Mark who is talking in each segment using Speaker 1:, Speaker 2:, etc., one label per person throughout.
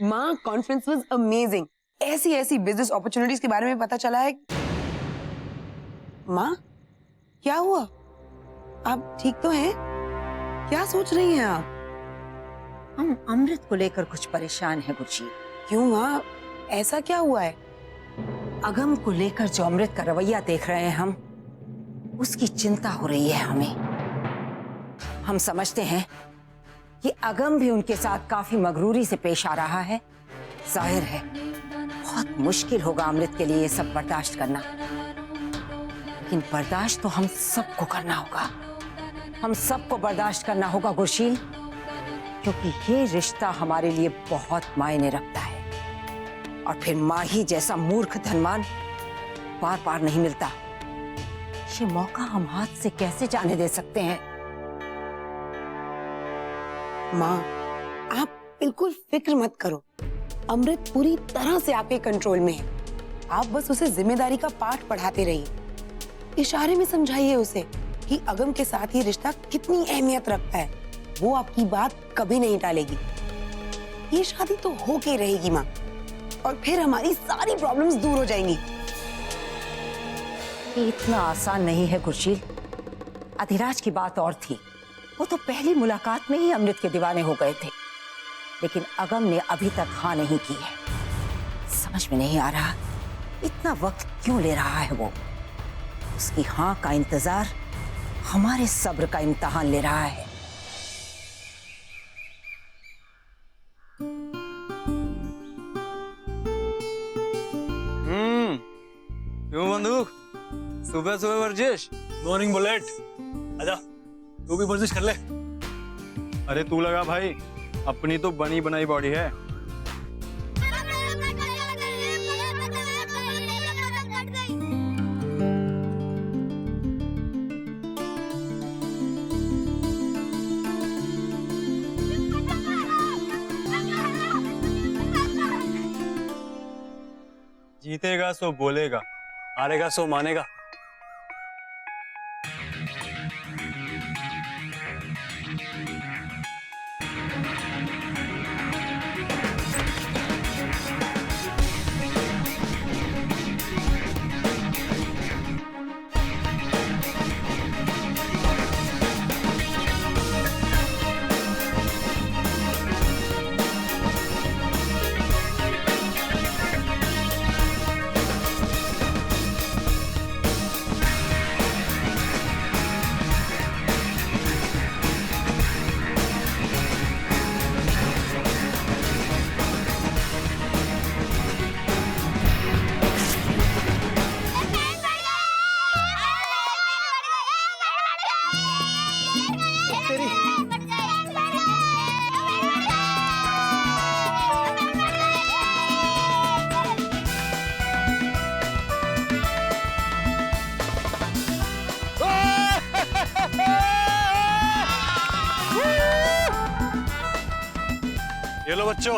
Speaker 1: माँ, conference was amazing. ऐसी ऐसी बिजनेस अपॉर्चुनिटीज के बारे में पता चला है। माँ, क्या हुआ? आप ठीक तो हैं? क्या सोच रही हैं आप?
Speaker 2: हम अमृत को लेकर कुछ परेशान हैं गुरजीत।
Speaker 1: क्यों माँ, ऐसा क्या हुआ है?
Speaker 2: अगम को लेकर जो अमृत का रवैया देख रहे हैं हम, उसकी चिंता हो रही है हमें। हम समझते हैं कि अगम भी उनके साथ काफी मगरूरी से पेश आ रहा है। जाहिर है बहुत मुश्किल होगा अमृत के लिए ये सब बर्दाश्त करना, लेकिन बर्दाश्त तो हम सबको करना होगा। हम सबको बर्दाश्त करना होगा गुरशील, क्योंकि ये रिश्ता हमारे लिए बहुत मायने रखता है। और फिर माही जैसा मूर्ख धनवान बार बार नहीं मिलता। ये मौका हम हाथ से कैसे जाने दे सकते हैं?
Speaker 1: माँ, आप बिल्कुल फिक्र मत करो। अमृत पूरी तरह से आपके कंट्रोल में है। आप बस उसे जिम्मेदारी का पाठ पढ़ाते रहिए। इशारे में समझाइए उसे कि अगम के साथ ये रिश्ता कितनी अहमियत रखता है। वो आपकी बात कभी नहीं टालेगी। ये शादी तो होके रहेगी माँ, और फिर हमारी सारी प्रॉब्लम्स दूर हो जाएंगी।
Speaker 2: ये इतना आसान नहीं है गुरशील। अधिराज की बात और थी। वो तो पहली मुलाकात में ही अमृत के दीवाने हो गए थे, लेकिन अगम ने अभी तक हाँ नहीं की है। समझ में नहीं आ रहा इतना वक्त क्यों ले रहा है वो। उसकी हाँ का इंतजार हमारे सब्र का इम्तिहान ले रहा है।
Speaker 3: क्यों बंदूक, सुबह सुबह वर्जिश?
Speaker 4: मॉर्निंग बुलेट, आजा तू भी वर्जिश कर ले।
Speaker 3: अरे तू लगा भाई, अपनी तो बनी बनाई बॉडी है। जीतेगा सो बोलेगा, हारेगा सो मानेगा। ये लो बच्चों।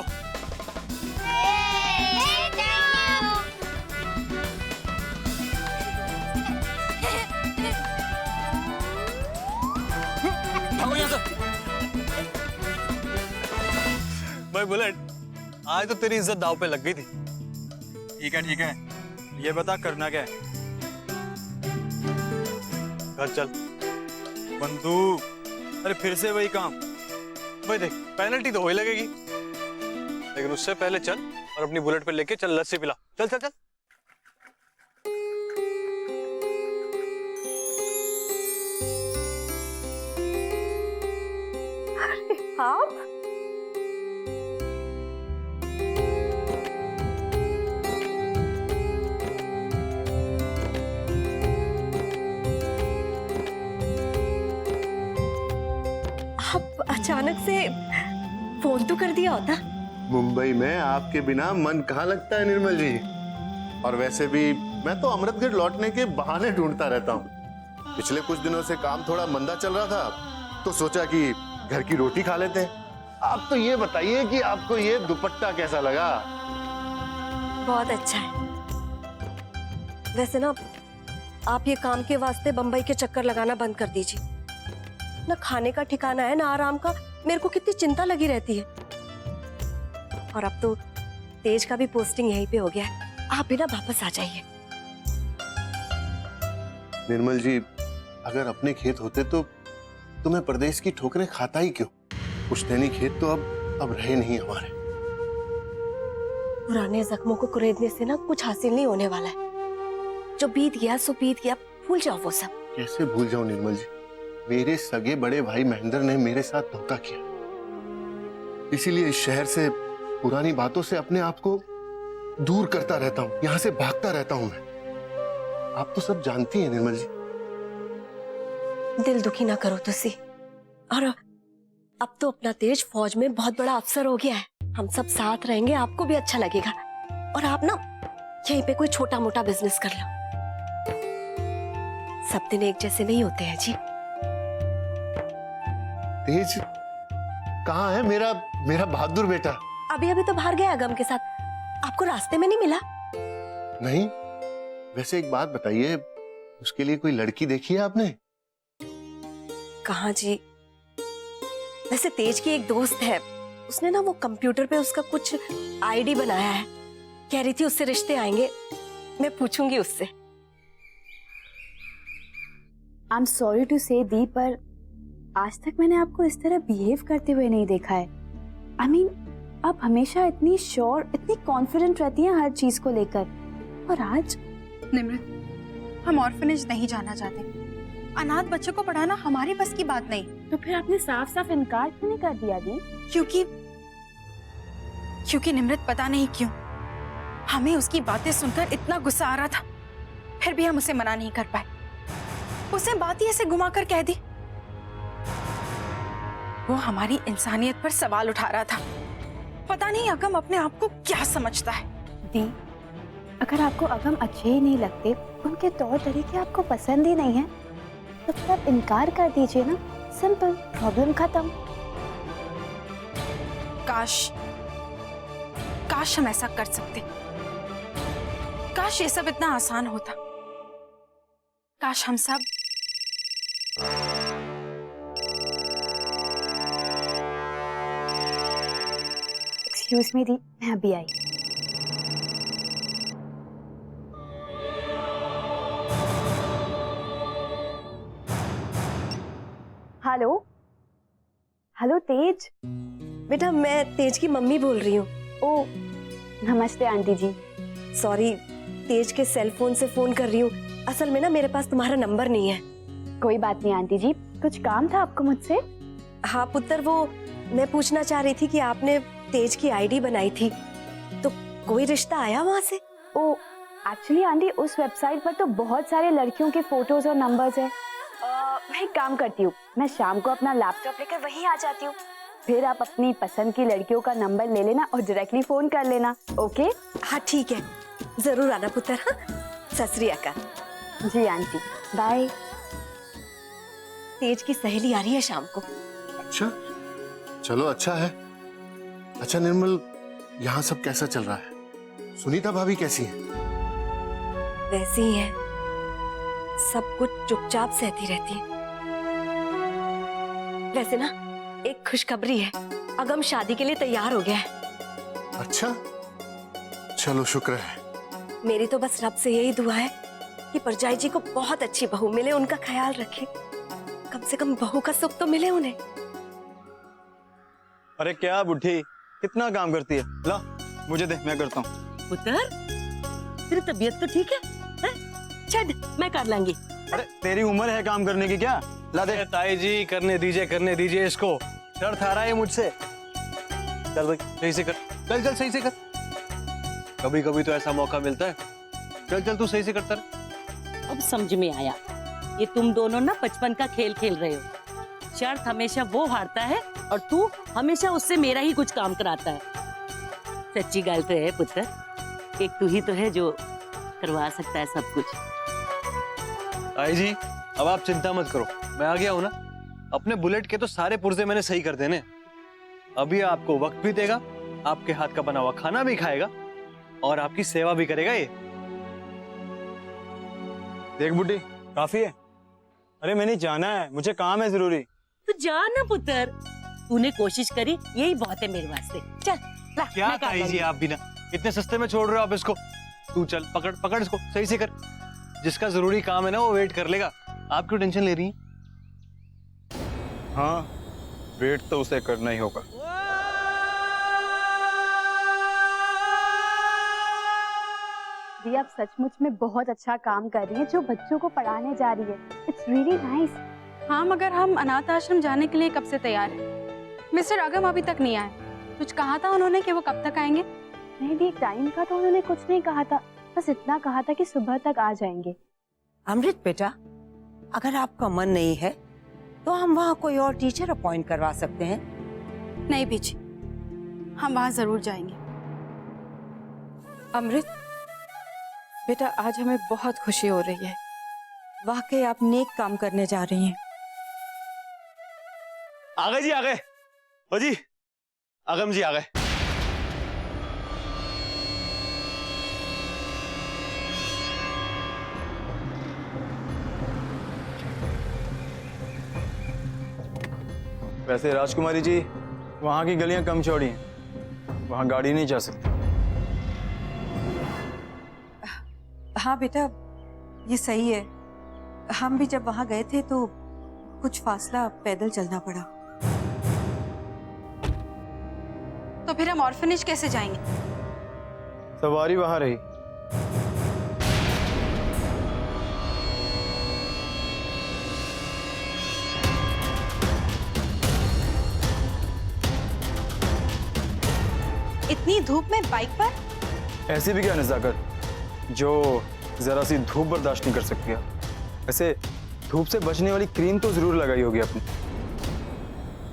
Speaker 3: भागो यहाँ से। भाई बुलेट, आज तो तेरी इज्जत दांव पे लग गई थी। ठीक है, ये बता करना क्या है? घर चल। बंदूक, अरे फिर से वही काम। भाई देख, पेनल्टी तो वही लगेगी, लेकिन उससे पहले चल और अपनी बुलेट पे लेके चल, लस्सी पिला। चल चल चल।
Speaker 2: आप
Speaker 5: अचानक से फोन तो कर दिया होता।
Speaker 6: मुंबई में आपके बिना मन कहाँ लगता है निर्मल जी। और वैसे भी मैं तो अमृतगढ़ लौटने के बहाने ढूंढता रहता हूँ। पिछले कुछ दिनों से काम थोड़ा मंदा चल रहा था, तो सोचा कि घर की रोटी खा लेते हैं। आप तो ये बताइए कि आपको ये दुपट्टा कैसा लगा?
Speaker 5: बहुत अच्छा है। वैसे ना, आप ये काम के वास्ते बंबई के चक्कर लगाना बंद कर दीजिए। ना खाने का ठिकाना है, ना आराम का। मेरे को कितनी चिंता लगी रहती है। और अब तो तेज का भी पोस्टिंग यहीं पे हो गया है। आप भी ना वापस आ जाइए।
Speaker 6: निर्मल जी, अगर अपने खेत होते तो मैं प्रदेश की ठोकरें खाता ही क्यों? पुश्तैनी खेत तो अब रहे नहीं हमारे।
Speaker 5: पुराने जख्मों को कुरेदने से ना कुछ हासिल नहीं होने वाला है। जो बीत गया सो बीत गया, भूल जाओ वो सब।
Speaker 6: कैसे भूल जाऊं निर्मल जी? मेरे सगे बड़े भाई महेंद्र ने मेरे साथ धोखा किया, इसीलिए इस शहर से, पुरानी बातों से अपने आप को दूर करता रहता हूँ, यहाँ से भागता रहता हूँ मैं। आप तो सब जानती हैं निर्मल जी।
Speaker 5: दिल दुखी ना करो तुसी। और अब तो अपना तेज फौज में बहुत बड़ा अफसर हो गया है। हम सब साथ रहेंगे, आपको भी अच्छा लगेगा। और आप ना यहीं पे कोई छोटा मोटा बिजनेस कर लो। सब दिन एक जैसे नहीं होते हैं जी।
Speaker 6: तेज कहाँ है मेरा बहादुर बेटा?
Speaker 5: अभी अभी तो बाहर गया अगम के साथ। आपको रास्ते में नहीं मिला?
Speaker 6: नहीं। वैसे एक बात बताइए, उसके लिए कोई लड़की देखी है आपने?
Speaker 5: कहाँ जी? वैसे तेज की एक दोस्त है, उसने ना वो कंप्यूटर पे उसका कुछ आईडी बनाया है। कह रही थी उससे रिश्ते आएंगे, मैं पूछूंगी उससे।
Speaker 7: आई एम सॉरी टू से दी, पर आज तक मैंने आपको इस तरह बिहेव करते हुए नहीं देखा है। आई मीन, आप हमेशा इतनी श्योर, इतनी कॉन्फिडेंट रहती हैं हर चीज को लेकर, और आज?
Speaker 8: निमृत, हम ऑर्फनेज नहीं जाना चाहते। अनाथ बच्चों को पढ़ाना हमारी बस की बात नहीं।
Speaker 7: तो फिर आपने साफ साफ इनकार क्यों नहीं कर दिया दी?
Speaker 8: क्योंकि निमृत, पता नहीं क्यों हमें उसकी बातें सुनकर इतना गुस्सा आ रहा था, फिर भी हम उसे मना नहीं कर पाए। उसने बात ही ऐसे घुमाकर कह दी। वो हमारी इंसानियत पर सवाल उठा रहा था। पता नहीं अगम अपने आप को क्या समझता है।
Speaker 7: दी, अगर आपको अगम अच्छे ही नहीं लगते, उनके तौर तरीके आपको पसंद ही नहीं है, तो फिर आप इनकार कर दीजिए ना। सिंपल, प्रॉब्लम खत्म।
Speaker 8: काश हम ऐसा कर सकते। काश ये सब इतना आसान होता। काश हम सब
Speaker 7: एक्सक्यूज मी दी, मैं अभी आई। हेलो तेज।
Speaker 5: बेटा, मैं तेज की मम्मी बोल रही हूँ।
Speaker 7: ओ, नमस्ते आंटी जी।
Speaker 5: सॉरी, तेज के सेल फोन से फोन कर रही हूँ। असल में ना मेरे पास तुम्हारा नंबर नहीं है।
Speaker 7: कोई बात नहीं आंटी जी, कुछ काम था आपको मुझसे?
Speaker 5: हाँ पुत्र, वो मैं पूछना चाह रही थी कि आपने तेज की आईडी बनाई थी, तो कोई रिश्ता आया वहाँ से?
Speaker 7: ओ, एक्चुअली आंटी, उस वेबसाइट पर तो बहुत सारे लड़कियों के फोटोज और नंबर्स हैं। मैं एक काम करती हूँ, मैं शाम को अपना लैपटॉप लेकर वहीं आ जाती हूँ। फिर आप अपनी पसंद की लड़कियों का नंबर ले लेना और डायरेक्टली फोन कर लेना। ओके?
Speaker 5: हाँ ठीक है, जरूर आना पुत्र। हाँ, सत श्री अकाल।
Speaker 7: जी आंटी, बाय।
Speaker 5: तेज की सहेली आ रही है शाम को।
Speaker 6: अच्छा, चलो अच्छा है। अच्छा निर्मल, यहाँ सब कैसा चल रहा है? सुनीता भाभी कैसी है?
Speaker 5: वैसी ही है, सब कुछ चुपचाप सहती रहती है। वैसे ना एक खुशखबरी है, अगम शादी के लिए तैयार हो गया है।
Speaker 6: अच्छा, चलो शुक्र है।
Speaker 5: मेरी तो बस रब से यही दुआ है कि परजाई जी को बहुत अच्छी बहू मिले, उनका ख्याल रखे। कम से कम बहू का सुख तो मिले उन्हें।
Speaker 3: अरे क्या बुढ़ी, कितना काम करती है। ला मुझे दे, मैं करता हूँ।
Speaker 9: पुत्र, तेरी तबीयत तो ठीक है? छड़, मैं कर लांगी।
Speaker 3: अरे तेरी उम्र है काम करने की क्या? ला दे। ताई जी, करने दीजिए इसको। डर था रहा है मुझसे। चल भाई, सही से कर। चल सही से कर। कभी कभी तो ऐसा मौका मिलता है। चल तू सही से करता रहे।
Speaker 9: अब समझ में आया, ये तुम दोनों ना बचपन का खेल खेल रहे हो। शर्त हमेशा वो हारता है और तू हमेशा उससे मेरा ही कुछ काम कराता है। सच्ची गल तो है पुत्र, एक तू ही तो है जो करवा सकता है सब कुछ।
Speaker 3: ताई जी, अब आप चिंता मत करो, मैं आ गया हूँ ना। अपने बुलेट के तो सारे पुर्जे मैंने सही कर देने। अभी आपको वक्त भी देगा, आपके हाथ का बना हुआ खाना भी खाएगा और आपकी सेवा भी करेगा। ये देख बुड्ढी, काफी है। अरे मैंने जाना है, मुझे काम है जरूरी।
Speaker 9: तो जा ना पुत्र, तूने कोशिश करी, यही बहुत है मेरे वास्ते। चल ला,
Speaker 3: क्या
Speaker 9: मैं काट
Speaker 3: ताई जी
Speaker 9: लूंगी।
Speaker 3: आप भी ना, इतने सस्ते में छोड़ रहे हो आप इसको। तू चल, पकड़ पकड़ इसको, सही से कर। जिसका जरूरी काम है ना वो वेट कर लेगा, आप क्यों टेंशन ले रही हैं?
Speaker 10: हाँ, वेट तो उसे करना ही होगा।
Speaker 7: दी आप सचमुच में बहुत अच्छा काम कर रही है जो बच्चों को पढ़ाने जा रही है। It's really nice.
Speaker 8: हाँ, मगर हम अनाथ आश्रम जाने के लिए कब से तैयार हैं। मिस्टर अगम अभी तक नहीं आए। कुछ कहा था उन्होंने कि वो कब तक आएंगे?
Speaker 7: नहीं दी, टाइम का तो उन्होंने कुछ नहीं कहा था, बस इतना कहा था कि सुबह तक आ जाएंगे।
Speaker 2: अमृत बेटा, अगर आपका मन नहीं है तो हम वहाँ कोई और टीचर अपॉइंट करवा सकते हैं।
Speaker 8: नहीं बीजी, हम वहाँ जरूर जाएंगे।
Speaker 11: अमृत बेटा, आज हमें बहुत खुशी हो रही है। वाकई आप नेक काम करने जा रही हैं।
Speaker 3: आ गए जी, आ गए। ओ जी, अगम जी आ गए।
Speaker 10: वैसे राजकुमारी जी, वहाँ की गलियाँ कम चौड़ी हैं, वहाँ गाड़ी नहीं जा सकती।
Speaker 11: हाँ बेटा, ये सही है। हम भी जब वहाँ गए थे तो कुछ फासला पैदल चलना पड़ा।
Speaker 8: तो फिर हम ऑर्फनेज कैसे जाएंगे?
Speaker 10: सवारी वहाँ रही।
Speaker 8: इतनी धूप में बाइक पर?
Speaker 10: ऐसी भी क्या नज़ाकत जो जरा सी धूप बर्दाश्त नहीं कर सकती है। ऐसे धूप से बचने वाली क्रीम तो जरूर लगाई होगी आपने।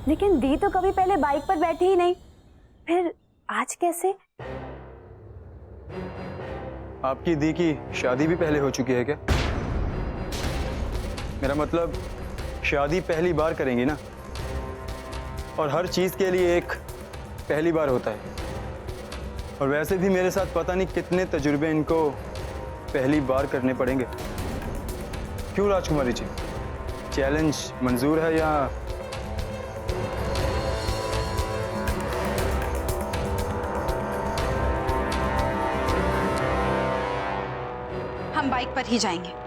Speaker 7: लेकिन दी तो कभी पहले बाइक पर बैठी ही नहीं, फिर आज कैसे?
Speaker 10: आपकी दी की शादी भी पहले हो चुकी है क्या? मेरा मतलब शादी पहली बार करेंगी ना, और हर चीज के लिए एक पहली बार होता है। और वैसे भी मेरे साथ पता नहीं कितने तजुर्बे इनको पहली बार करने पड़ेंगे। क्यों राजकुमारी जी, चैलेंज मंजूर है या?
Speaker 8: हम बाइक पर ही जाएंगे।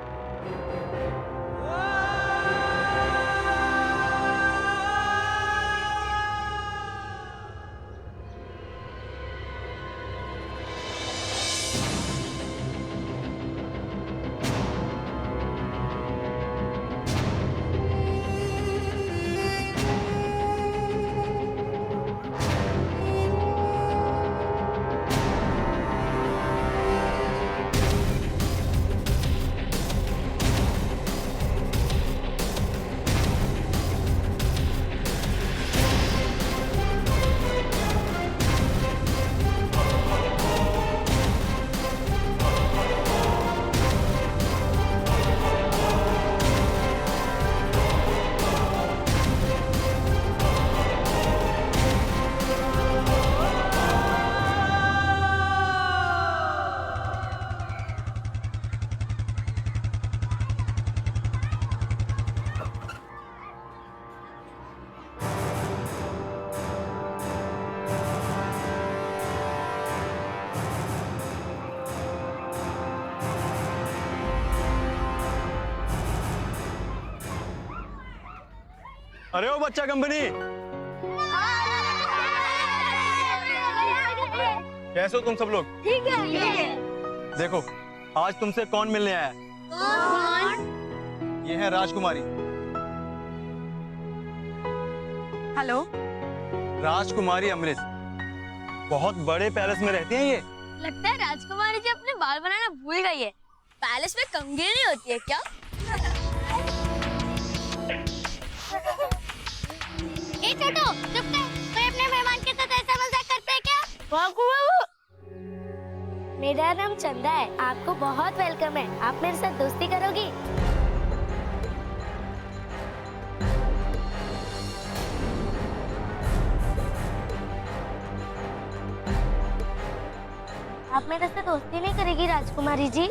Speaker 3: अरे ओ बच्चा कंपनी, कैसे हो तुम सब लोग?
Speaker 5: ठीक है।
Speaker 3: देखो आज तुमसे कौन मिलने आया है? ये है राजकुमारी।
Speaker 8: हेलो।
Speaker 3: राजकुमारी अमृत बहुत बड़े पैलेस में रहती हैं ये।
Speaker 5: लगता है राजकुमारी जी अपने बाल बनाना भूल गई है। पैलेस में कंघी होती है क्या? ए छोटू, चुप कर। कोई अपने मेहमान के साथ ऐसा मजाक करता है क्या? मेरा नाम चंदा है, आपको बहुत वेलकम है। आप मेरे साथ दोस्ती करोगी? आप मेरे से दोस्ती नहीं करेगी राजकुमारी जी?